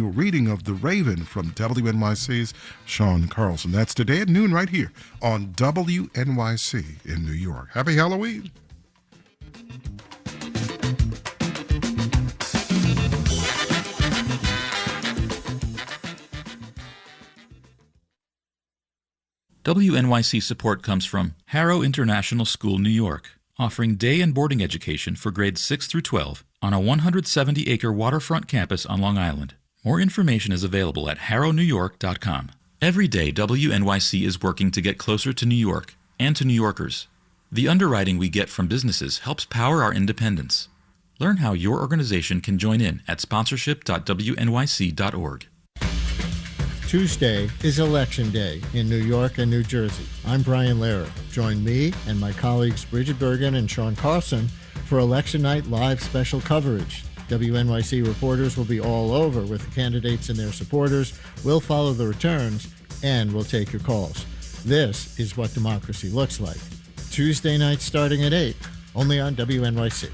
Reading of The Raven from WNYC's Sean Carlson. That's today at noon right here on WNYC in New York. Happy Halloween. WNYC support comes from Harrow International School, New York, offering day and boarding education for grades 6 through 12 on a 170-acre waterfront campus on Long Island. More information is available at harrownewyork.com. Every day, WNYC is working to get closer to New York and to New Yorkers. The underwriting we get from businesses helps power our independence. Learn how your organization can join in at sponsorship.wnyc.org. Tuesday is Election Day in New York and New Jersey. I'm Brian Lehrer. Join me and my colleagues Bridget Bergen and Sean Carlson for Election Night Live special coverage. WNYC reporters will be all over with the candidates and their supporters. We'll follow the returns, and we'll take your calls. This is what democracy looks like. Tuesday night starting at 8, only on WNYC.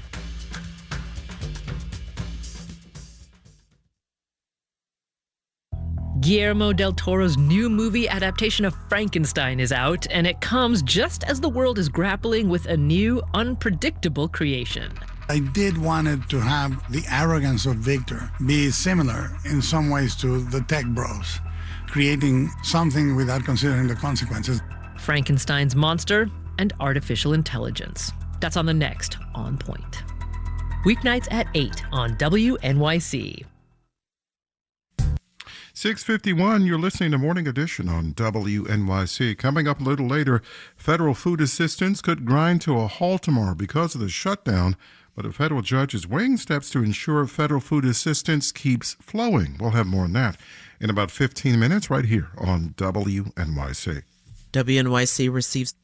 Guillermo del Toro's new movie adaptation of Frankenstein is out, and it comes just as the world is grappling with a new, unpredictable creation. I did want it to have the arrogance of Victor be similar in some ways to the tech bros, creating something without considering the consequences. Frankenstein's monster and artificial intelligence. That's on the next On Point. Weeknights at 8 on WNYC. 6:51, you're listening to Morning Edition on WNYC. Coming up a little later, federal food assistance could grind to a halt tomorrow because of the shutdown, but a federal judge is weighing steps to ensure federal food assistance keeps flowing. We'll have more on that in about 15 minutes right here on WNYC. WNYC receives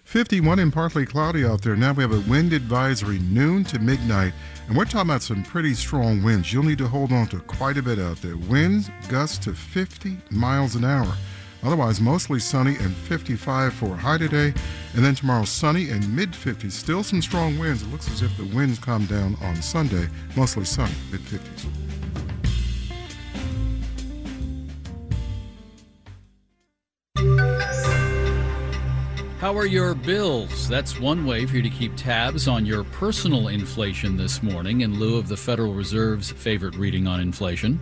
51 and partly cloudy out there. Now we have a wind advisory noon to midnight, and we're talking about some pretty strong winds. You'll need to hold on to quite a bit out there. Winds gusts to 50 miles an hour. Otherwise, mostly sunny and 55 for a high today. And then tomorrow, sunny and mid-50s. Still some strong winds. It looks as if the winds calm down on Sunday. Mostly sunny, mid-50s. How are your bills? That's one way for you to keep tabs on your personal inflation this morning in lieu of the Federal Reserve's favorite reading on inflation.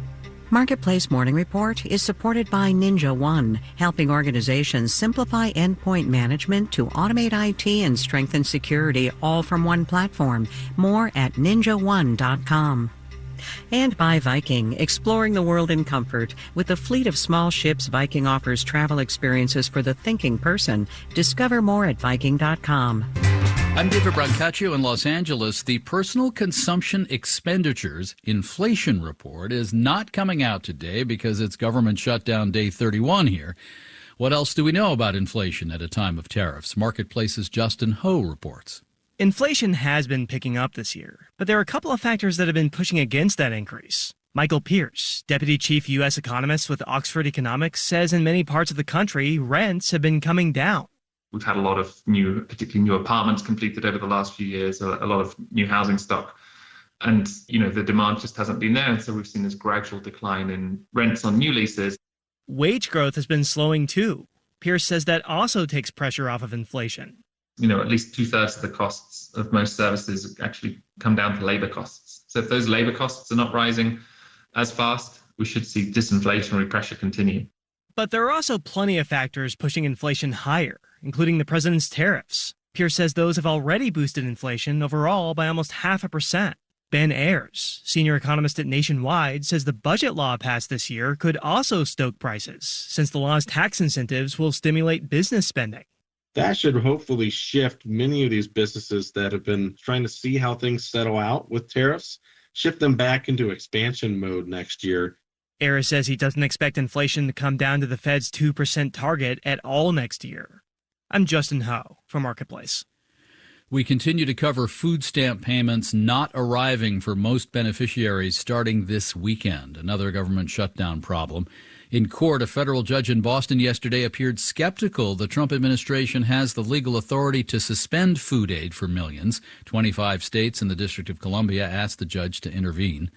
Marketplace Morning Report is supported by Ninja One, helping organizations simplify endpoint management to automate IT and strengthen security, all from one platform. More at ninjaone.com. And by Viking, exploring the world in comfort. With a fleet of small ships, Viking offers travel experiences for the thinking person. Discover more at Viking.com. I'm David Brancaccio in Los Angeles. The Personal Consumption Expenditures Inflation Report is not coming out today because it's government shutdown day 31 here. What else do we know about inflation at a time of tariffs? Marketplace's Justin Ho reports. Inflation has been picking up this year, but there are a couple of factors that have been pushing against that increase. Michael Pierce, Deputy Chief U.S. Economist with Oxford Economics, says in many parts of the country, rents have been coming down. We've had a lot of particularly new apartments completed over the last few years, a lot of new housing stock. And, the demand just hasn't been there. And so we've seen this gradual decline in rents on new leases. Wage growth has been slowing too. Pierce says that also takes pressure off of inflation. At least 2/3 of the costs of most services actually come down to labor costs. So if those labor costs are not rising as fast, we should see disinflationary pressure continue. But there are also plenty of factors pushing inflation higher, including the president's tariffs. Pierce says those have already boosted inflation overall by almost 0.5%. Ben Ayers, senior economist at Nationwide, says the budget law passed this year could also stoke prices, since the law's tax incentives will stimulate business spending. That should hopefully shift many of these businesses that have been trying to see how things settle out with tariffs, shift them back into expansion mode next year. Ayers says he doesn't expect inflation to come down to the Fed's 2% target at all next year. I'm Justin Ho for Marketplace. We continue to cover food stamp payments not arriving for most beneficiaries starting this weekend, another government shutdown problem. In court, a federal judge in Boston yesterday appeared skeptical the Trump administration has the legal authority to suspend food aid for millions. 25 states and the District of Columbia asked the judge to intervene.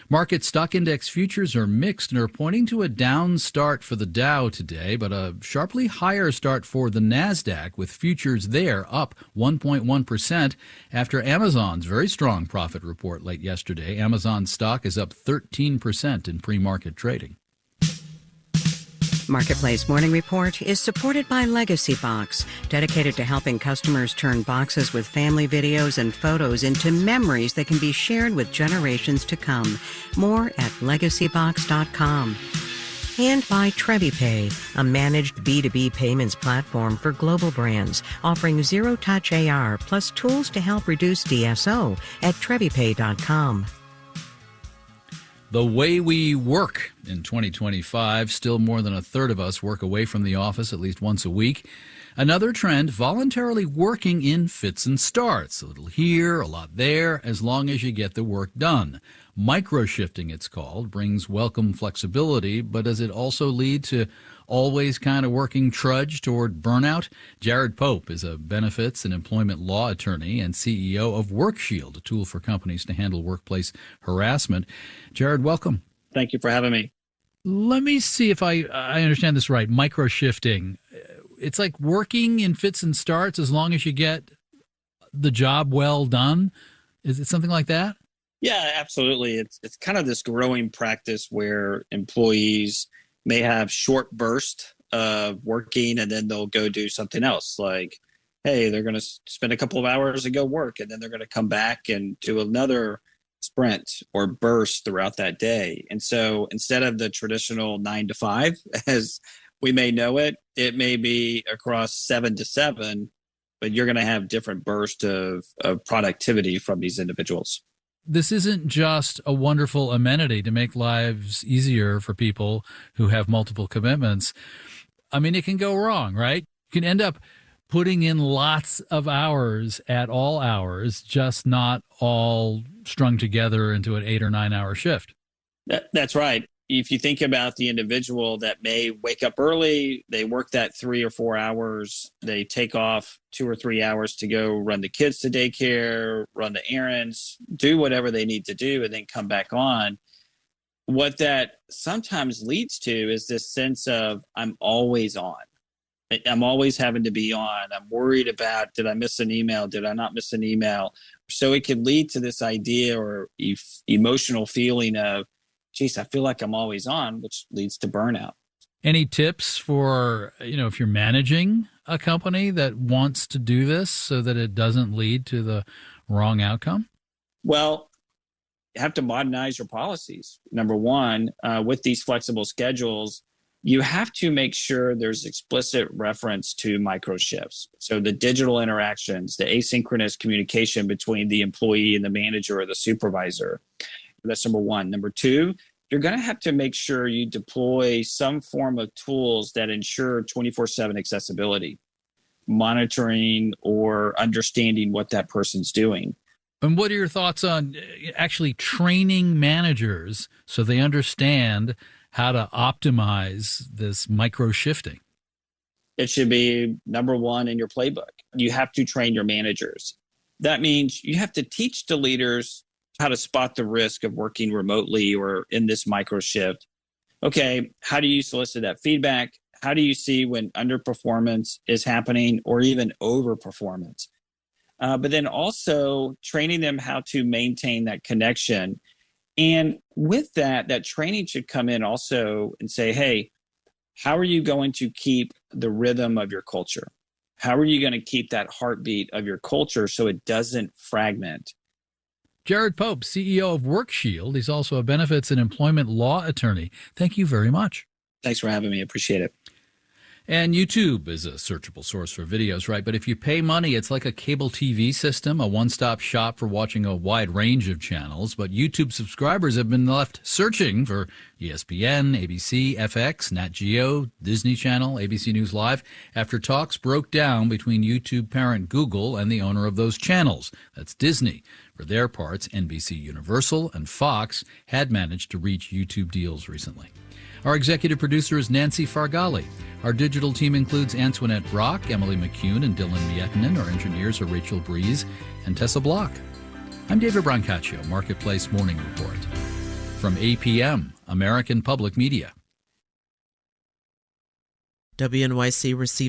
Market stock index futures are mixed and are pointing to a down start for the Dow today, but a sharply higher start for the NASDAQ, with futures there up 1.1% after Amazon's very strong profit report late yesterday. Amazon stock is up 13% in pre-market trading. Marketplace Morning Report is supported by Legacy Box, dedicated to helping customers turn boxes with family videos and photos into memories that can be shared with generations to come. More at legacybox.com. And by TreviPay, a managed B2B payments platform for global brands, offering zero-touch AR plus tools to help reduce DSO at TreviPay.com. The way we work in 2025, still more than a third of us work away from the office at least once a week. Another trend, voluntarily working in fits and starts. A little here, a lot there, as long as you get the work done. Micro-shifting, it's called, brings welcome flexibility, but does it also lead to always kind of working trudge toward burnout? Jared Pope is a benefits and employment law attorney and CEO of WorkShield, a tool for companies to handle workplace harassment. Jared, welcome. Thank you for having me. Let me see if I understand this right. Micro-shifting. It's like working in fits and starts as long as you get the job well done. Is it something like that? Yeah, absolutely. It's kind of this growing practice where employees may have short bursts of working and then they'll go do something else. Like, hey, they're going to spend a couple of hours and go work, and then they're going to come back and do another sprint or burst throughout that day. And so instead of the traditional 9 to 5, as we may know it, it may be across 7 to 7, but you're going to have different bursts of productivity from these individuals. This isn't just a wonderful amenity to make lives easier for people who have multiple commitments. I mean, it can go wrong, right? You can end up putting in lots of hours at all hours, just not all strung together into an 8 or 9 hour shift. That's right. If you think about the individual that may wake up early, they work that 3 or 4 hours, they take off 2 or 3 hours to go run the kids to daycare, run the errands, do whatever they need to do, and then come back on. What that sometimes leads to is this sense of, I'm always on. I'm always having to be on. I'm worried about, did I miss an email? Did I not miss an email? So it could lead to this idea or emotional feeling of, geez, I feel like I'm always on, which leads to burnout. Any tips for, if you're managing a company that wants to do this so that it doesn't lead to the wrong outcome? Well, you have to modernize your policies. Number one, with these flexible schedules, you have to make sure there's explicit reference to micro shifts. So the digital interactions, the asynchronous communication between the employee and the manager or the supervisor. That's number one. Number two, you're going to have to make sure you deploy some form of tools that ensure 24/7 accessibility, monitoring or understanding what that person's doing. And what are your thoughts on actually training managers so they understand how to optimize this micro shifting? It should be number one in your playbook. You have to train your managers. That means you have to teach the leaders how to spot the risk of working remotely or in this micro shift. Okay, how do you solicit that feedback? How do you see when underperformance is happening or even overperformance? But then also training them how to maintain that connection. And with that training should come in also and say, hey, how are you going to keep the rhythm of your culture? How are you going to keep that heartbeat of your culture so it doesn't fragment? Jared Pope, CEO of WorkShield. He's also a benefits and employment law attorney. Thank you very much. Thanks for having me. Appreciate it. And YouTube is a searchable source for videos, right? But if you pay money, it's like a cable TV system, a one-stop shop for watching a wide range of channels. But YouTube subscribers have been left searching for ESPN, ABC, FX, Nat Geo, Disney Channel, ABC News Live, after talks broke down between YouTube parent Google and the owner of those channels. That's Disney. For their parts, NBC Universal and Fox had managed to reach YouTube deals recently. Our executive producer is Nancy Fargali. Our digital team includes Antoinette Brock, Emily McCune, and Dylan Miettinen. Our engineers are Rachel Breeze and Tessa Block. I'm David Brancaccio, Marketplace Morning Report. From APM, American Public Media. WNYC received